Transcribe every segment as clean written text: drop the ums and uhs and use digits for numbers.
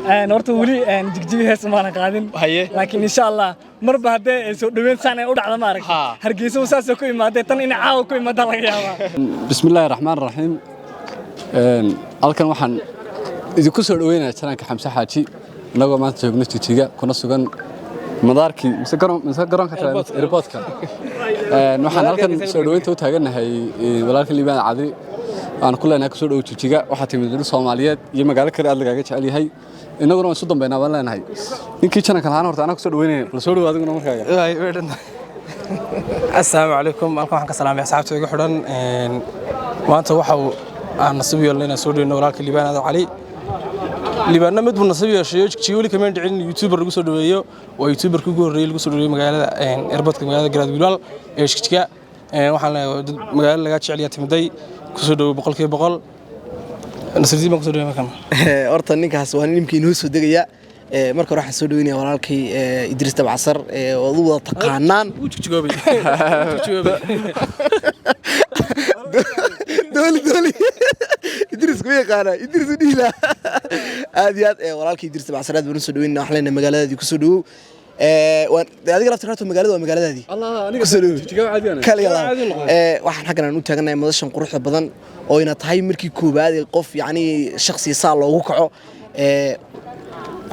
horta wali jigjiga hees ma qaadin laakiin insha Allah marba hadee soo dhaweyn saanay u dhacdo ma arag hargeysa wasaas ku imaadee tan in caaw ku imaada laga yaabaa bismillaahir rahmaanir rahiim halkan waxaan idinku soo dhaweynayaa channelka Xamse Xaaji inagoo maanta joogno jigjiga kuna sugan madaarkii mise garoonka airportka waxaan halkan soo dhaweynta u taaganahay walaalka Liibaan Cadri aan ku leenahay soo dhaw jigjiga waxa timid Soomaaliyeed iyo magaalo kale aad laga jecel yahay inaguna waan soo dambeynaa waan leenahay ninkii channelka lahaan horta anaga soo dhaweynay la soo dhawaado adiguna markaaga assalaamu calaykum halkan waxaan ka salaamay asxaabta igu xidhan maanta waxa aan nasiib yeelnay soo dhaweyno walaalka Liibaan Cadri libaana mid buu nasiib yeeshay jigjiga wali kama dhicin youtuber lagu soo dhaweeyo waa youtuber ku horeeyay lagu soo dhaweeyo magaalada airportka magaalada Garaadwiil ee jigjiga waxaan leeyahay magaalada laga jecel yahay timiday ku soo dhaweeyo 100% nasiibtii ma ku soo dhaweeyo kan horta ninkaas waa ninkii inoo soo degaya marka waxaan soo dhaweynaa walaalkay Idris Tabcasar oo uu wada taqaanaan jigjigoobay دولي إدريس كوي قانا إدريس ديلا هذه ولكن إدريس بعصرات بنص دوين أحلى مجالات دي كسودو وهذه قربت رحت مجالات ومجالات دي الله أنا كسودو كلي الله واحد حقنا نقول تجنا مدرسة قروح بدن أو إن تهاي مركي كوباد القف يعني شخصي صار له وقعه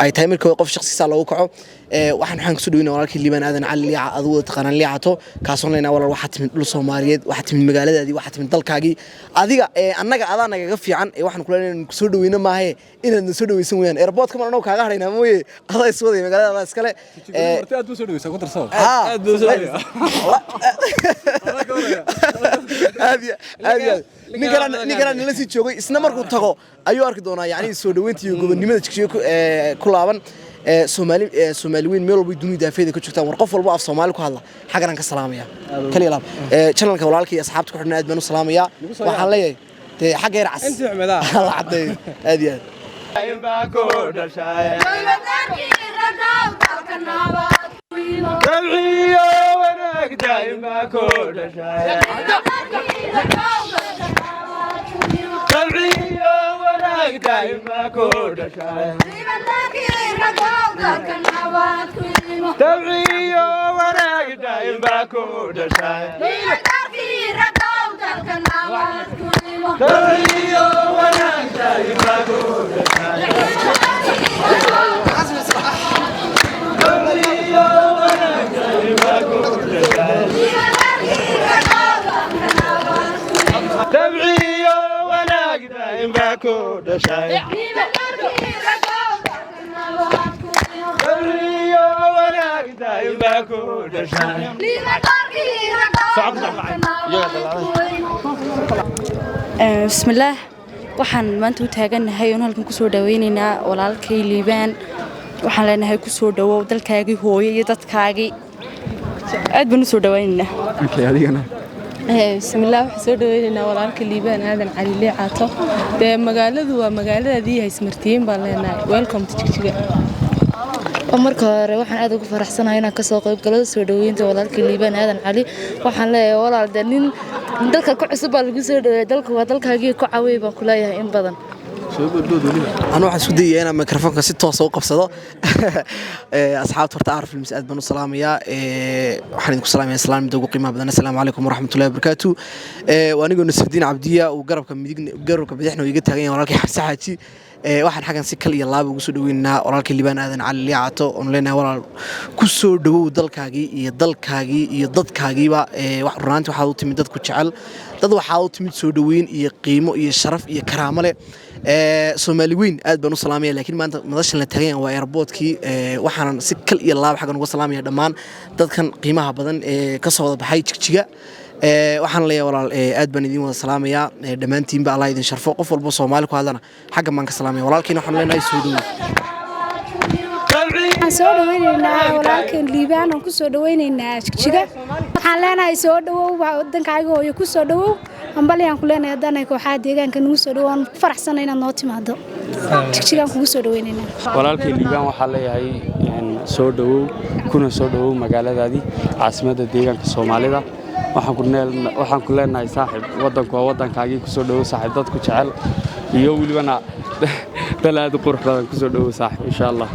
أي تايمر كوقف شخصي صار له وقعه waxaan ku soo dhaweynaa walaalkii Liibaan Aadan Cali adoo taqaan liicato kaasoon leena walaal waxa timid dhul Soomaaliyeed waxa timid magaaladaadii waxa timid dalkaagii adiga annaga adaa naga fiican waxaan ku leenahay ku soo dhaweyna maahe inaad soo dhaweysan weeyaan airport kama anoo kaaga harayna mooye adaa iswaday magaalada iskale aad buu soo dhaweysan ku darso aad buu soo dhaweysan ninkan la sii joogay isna markuu tago ayuu arki doonaa yaani soo dhaweynta iyo gobonimada jigjiga ku laaban Soomaaliyiin meel walba dunida afeeda ka joogtaan war qof walba af Soomaali ku hadla xagan ka salaamaya kaliya laab channelka walaalkii asxaabta ku xidhan aad baan u salaamaya waxaan leeyahay tee xag yar cas inta xumada la caday aad iyo تبعيو وناك دايم باكو دشاي تبعيو وناك دايم باكو دشاي تبعيو وناك دايم باكو دشاي تبعيو وناك دايم باكو دشاي بسم الله waxaan maanta u taaganahay oo halkan ku soo dhaweynaynaa walaalkay Liibaan waxaan leenahay ku soo dhawow dalkaagii hooyo iyo dadkaagii aad baan u soo dhaweynaynaa adigana بسم الله waxaan soo dhaweynaynaa walaalkay Liibaan Aadan Cali liicato magaaladu waa magaaladaadii ay ismartiyeen baan leenahay welcome to jigjiga marka hore waxaan aad ugu faraxsanahay inaan ka soo qayb galo soo dhaweynta walaalkay Liibaan Aadan Cali waxaan leeyahay walaal nin dalka ku cusub baa lagu soo dhaweeyay dalka waa dalkaagii ku caawiyay baan ku leeyahay in badan أنا واحد سودي أنا ميكروفون كسيت توصل وقفصة أصحاب ترت أعرف المساعد بنو السلام يا حنيكم السلام يا سلام دوق قيمة بدنا السلام عليكم ورحمة الله وبركاته وأنا قلنا سفدين عبدية وقرب كم بدحنا ويجت هجين وراكي حمسة حاتي waxaan xagan si kaliya laab ugu soo dhaweynaa walaalkii Liibaan Aadan Cali liicato oo leenahay walaal ku soo dhawow dalkaagii iyo dadkaagiiba wax runtii waxa uu timid dad ku jecel dad waxa uu timid soo dhaweyn iyo qiimo iyo sharaf iyo karaamo leh Soomaaliyiin aad baan u salaamay laakiin maanta madashan la tagay waa airportkii waxaan si kaliya laab xagan uga salaamay dhammaan dadkan qiimaha badan ee ka soo wada baxay jigjiga waxaan leeyahay walaal aad baan idin wada salaamaya dhamaantiin ba Allah idin sharfo qof walba Soomaali ku hadlana xagga maan ka salaamay walaalkiina waxaan leenahay soo dhaweey soo dhaweynaa walaalkeen Liibaan oo ku soo dhaweynaynaa jigjiga waxaan leenahay soo dhawow wadankaaga hooyo ku soo dhawow ambaliyaan ku leenahay haddana kooxaha deegaanka nagu soo dhawaan faraxsanahay inaad noo timaado jigjigaan kugu soo dhaweynaynaa walaalkay Liibaan waxaa leeyahay soo dhawow kuna soo dhawow magaaladaadii caasimadda deegaanka Soomaalida waxaan ku leenahay saaxiib wadanku waa wadankaagii ku soo dhawow saaxiib dadku jecel iyo waliba بلاد قرح بدن كسو دhow صاحب إن شاء الله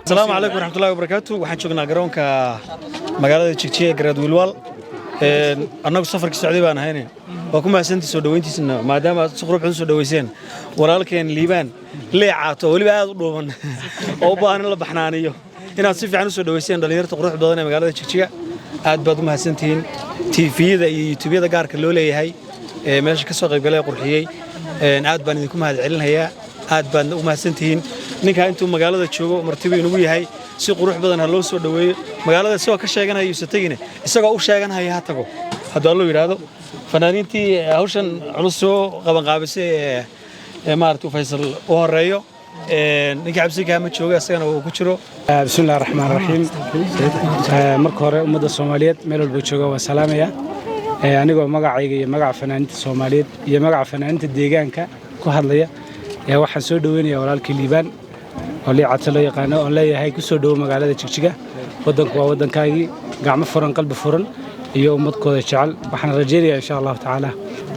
السلام عليكم ورحمة الله وبركاته waxaan joognaa garoonka magaalada Jigjiga Garaad Wilwal annagu safarka Sacuudi baan ahaynay waa ku mahadsantii soo dhaweyntiisna maadaama aad si qurux badan soo dhaweyseen walaalkeen Liibaan leecaato waliba aad u dhooban oo baahan la baxnaaniyo inaad si fiican u soo dhaweyseen dhalinyarada qurux badan ee magaalada Jigjiga aad baad u mahadsantihiin TV-da iyo YouTube-yada gaarka loo leeyahay meesha ka soo qayb galay qurxiyay aad baan idinku mahad celinayaa aad baan u mahadsantihiin ninka intuu magaalada joogo martiba inuu yahay si qurux badan loo soo dhaweeyo magaalada soo ka sheeganayo satagina isagoo u sheeganaya ha tago haddii loo yiraahdo fanaaniintii hawshan culus soo qaban qaabisay maartu Faysal oo horeeyo ninka cabsiga ma jooga asagana uu ku jiro bismillaahir rahmaanir rahiim marka hore ummadda Soomaaliyeed meel walba jooga waa salaamaya anigoo magacayga iyo magaca fanaaniinta Soomaaliyeed iyo magaca fanaaniinta deegaanka ku hadlaya waxaan soo dhaweynayaa walaalkii Liibaan oo leecaato loo yaqaan oo leeyahay ku soo dhaw magaalada Jigjiga wadanku waa wadankaagii gacmo furan qalbi furan iyo ummadkooda jecel waxaan rajaynayaa insha Allah taala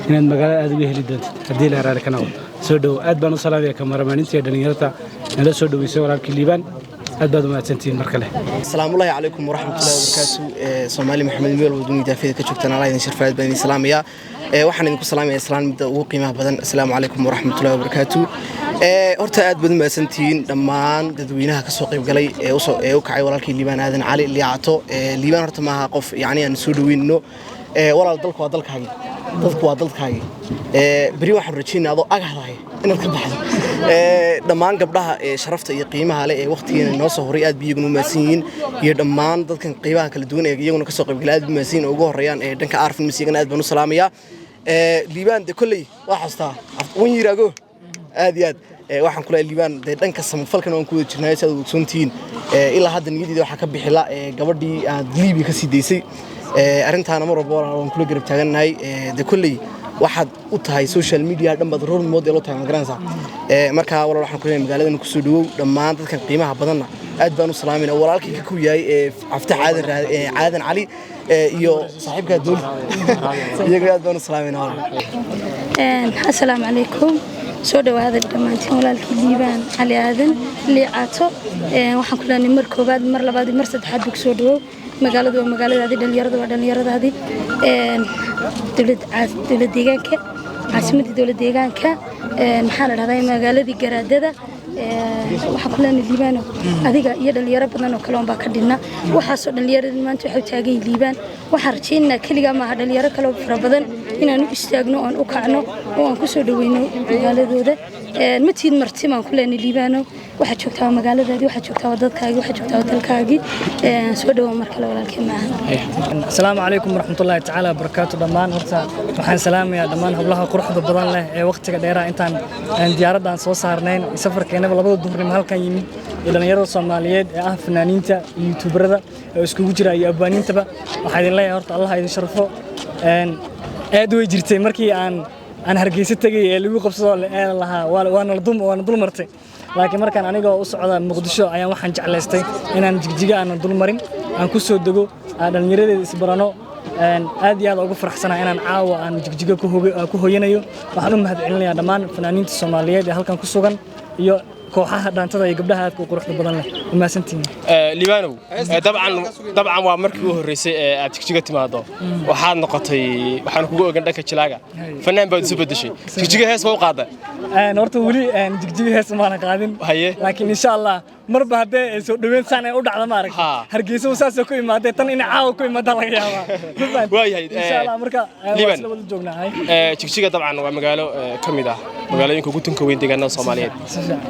inaad magaalada aad uga heli doonto hadii la raali kana soo dhaw aad baan u salaamayaa kamaramaaniinta iyo dhalinyarada nala soo dhaweysay walaalkii Liibaan aad baad u mahadsantihiin mar kale السلام الله عليكم ورحمة الله وبركاته سومالي محمد ميل ودوني دافيد كجوجتنا الله ينشر فايد بني سلامية waxaan idinku salaamayaa islaan mid ugu qiimaha badan assalaamu calaykum waraxmatullaahi wabarakaatu horta aad baad mahadsantihiin dhammaan dadweynaha ka soo qayb galay ee u kacay walaalkii Liibaan aadan cali leecaato Liibaan horta maaha qof yani aan soo dhaweynno walaal dalku waa dalkaagi dadku waa dalkaagi bari waxaan rajaynayaa adoo agahdahay inaad ka baxdo dhammaan gabdhaha sharafta iyo qiimaha leh ee waqtigeena noo soo horay aad biyaguna u maasiin iyo dhammaan dadkan qiimaha kala duwan ee iyaguna ka soo qayb galay aad u maasiin ugu horeeyaan dhanka arfin misigana aad baan u salaamayaa Liibaan de kulay waa xastaa wan yiraago aad iyo aad waxaan kula Liibaan de dhanka samafalkan aan ku wada jirnay sida uu ogsoontiin ilaa hadda niyadeyda waxa ka bixila gabadhii aad Liibi ka sii deysay arintaana mar walba waan kula garab taaganahay de kulay waxaad u tahay social media dhanbad role model oo tahay garanaysa marka walaal waxaan ku leeyahay magaalada ku soo dhawow dhammaan dadkan qiimaha badanna aad baan u salaaminaa walaalkii ka ku yahay Aftax Aadan Cali iyo saaxiibka dooli iyaga aad baan u salaaminaa assalaamu calaykum soo dhawaada dhamaantiin walaalkii Liibaan Cali Aadan leecaato waxaan ku leenahay mar koobaad mar labaad mar saddexaad ku soo dhawow magaaladu waa magaaladaadii dhalinyaradaadii dowlad deegaanka caasimadda dowlad deegaanka maxaa la dhahdaa magaaladii garaadada waxaan ku leenahay Liibaan adiga iyo dhalinyaro badan oo kale oo baa ka dhina waxaasoo dhalinyarada maanta waxay taagan yihiin Liibaan waxaan rajaynaynaa kaliya ma aha dhalinyaro kale oo fara badan inaan u istaagno oo aan u kacno oo aan ku soo dhaweyno magaaladooda matiid marti maan ku leenahay Liibaan waxaad joogtaa magaaladaadii waxaad joogtaa dadkaagii waxaad joogtaa dalkaagii soo dhawow mar kale walaalkay macaan asalaamu calaykum waraxmatullaahi tacaala wabarakaatu dhammaan horta waxaan salaamayaa dhammaan hablaha quruxda badan leh ee waqtiga dheeraa intaan diyaaraddan soo saarnayn safarkeennaba labada duhurnimo halkan yimid iyo dhallinyarada Soomaaliyeed ee ah fanaaniinta iyo youtuberada ee iskugu jira iyo abwaaniintaba waxaa idin leeyahay horta Allah idin sharfo aad way jirtay markii aan Hargeysa tagay ee lagu qabsado lahaa waana dul martay laakiin markaan anigoo u socda Muqdisho ayaan waxaan jeclaystay inaan jigjiga aan dul marin aan ku soo dago dhallinyaradeeda isbarano aad iyo aad ugu faraxsanahay inaan caawa aan jigjiga ku hooyanayo waxaan u mahadcelinayaa dhammaan fanaaniinta Soomaaliyeed ee halkan ku sugan iyo kooxaha dhaantada iyo gabdhaha aad ku quruxda badan leh umaasantiin libaanow dabcan waa markii ugu horeysay ee aad jigjiga timaado waxaad noqotay waxaan kugu ogaan dhanka jilaaga fanaan baad isu bedeshay jigjiga hees ma u qaaday horta wali jigjiga hees ma aan qaadin laakiin insha Allah marba hadee ay soo dhaweyn saan ay u dhacdo ma arag Hargeysa wasaas ku imaadey tan in caawa ku imaada laga yaabaa waayahay insha Allah marka liban wada joognahay jigjiga dabcan waa magaalo kamid ah magaalooyinka ugu tunka weyn deegaanada Soomaaliyeed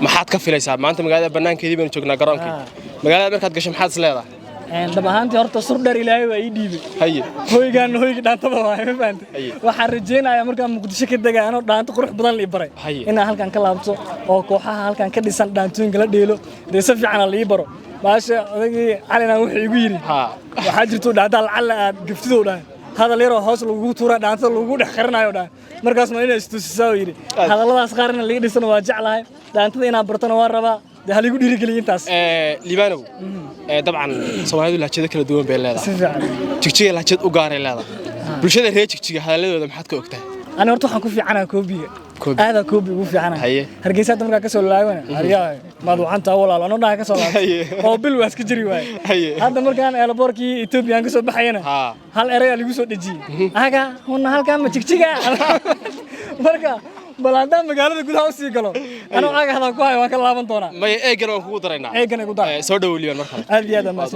maxaad ka filaysaa maanta magaalada banaankeedii baan joognaa garoonkii magaalada markaad gasho maxaad isleedahay dab ahaantii horta surdheer Ilaahay waa ii dhiibay hoygaan hoyga dhaantada waa ma fahantay waxaan rajeynayaa markaan Muqdisho ka degaano dhaanto qurux badan la baray inaan halkan ka laabto oo kooxaha halkan ka dhisan dhaantooyinka la dheelo si fiican la ii baro baasha odagii calina wuxuu igu yiri waxaa jirto dhaantada lacala aad gaftido dhahay هذا اللي يروح هوس لو تورا دانت لو قد خرنا يودا مركز ما ينسى تساوي هذا الله أصغرنا اللي يدرسنا واجعله دانت ذي نابرتنا وربا ده هل يقول يرجع ينتاس لبنان طبعا سواء ولا كذا كلا دوم بين هذا تكتشي لا كذا وقاري هذا بالشدة هي تكتشي هذا اللي ما حد كوكته أنا أرتوح أكون في عنا كوبي هذا كوبي وفي عنا هرجيسات مرة كسر لايونا هرجع ما ضوعان تاول على أنا ده كسر أو بالواس كجري واي هذا مرة كان على بوركي إثيوبيا كسر بحينا هل أريا اللي كسر تجي هذا هون هل كان متكتشيكا مرة بلاندا مقالة كده هوسي كلام أنا أجا هذا كواي وكلا بنتونا ما يأجر وكودرنا أجر كودرنا سودة وليون مرة هذه هذا ما